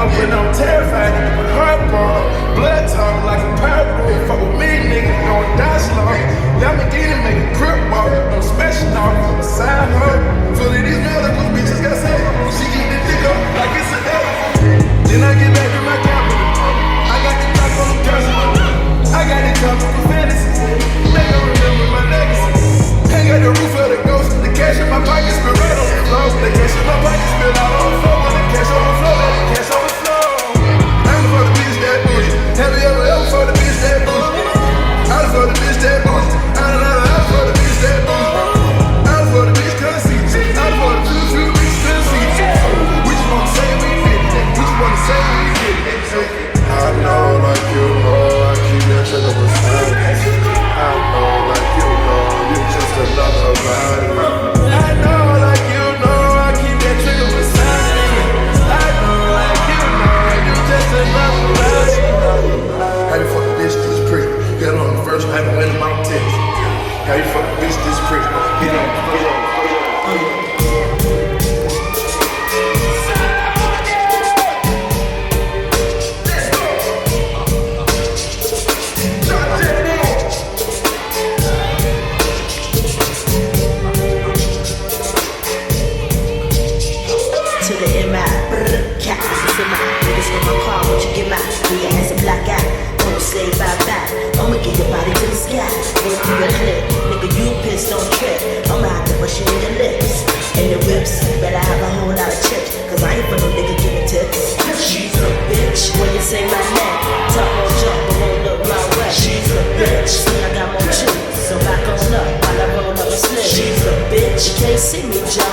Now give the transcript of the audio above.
off, but I'm terrified. My heart bomb, blood talk like a purple. Fuck with me, nigga, gon' die slow. Lamborghini make a crip walk. I'm smashing off on the side hoe. So that these medical bitches got say, she eat the dick up like it's an elephant. Then I get back to my capital. I got the top on the personal. I got the top on the fantasy. They gon' remember my legacy. Ain't got the roof of the ghost. The cash in my pocket spill right on the floor. The cash in my pocket spill out on the floor. When the cash overflow, let the cash overflow. I'm for the bitch that bougie. Have you ever for the bitch that bougie? I'm for the bitch that bougie. I'm for the bitch that bougie. I'm for the bitch conceit. I'm for the two bitch conceit. We just wanna say we did it. We just wanna say we did it. I know like you know, I keep that shit up beside me. I know like you know, you just another body. I know like you know, I keep that trigger beside me. I know like you know, you just another body. How you fuck a bitch this pretty? Get on the first night and win my tits. How you fuck a bitch this pretty? Get on the first night. I'ma get your body to the sky. Go through your clip, nigga, you pissed, don't trip. I'ma have to brush it in your lips and your whips. Better have a whole lot of chips, cause I ain't for no nigga giving tips. She's a bitch when you say my name. Talk won't jump, but won't look my way. She's a bitch, see I got more cheese, so back on up while I roll up a slip. She's a bitch, you can't see me jump.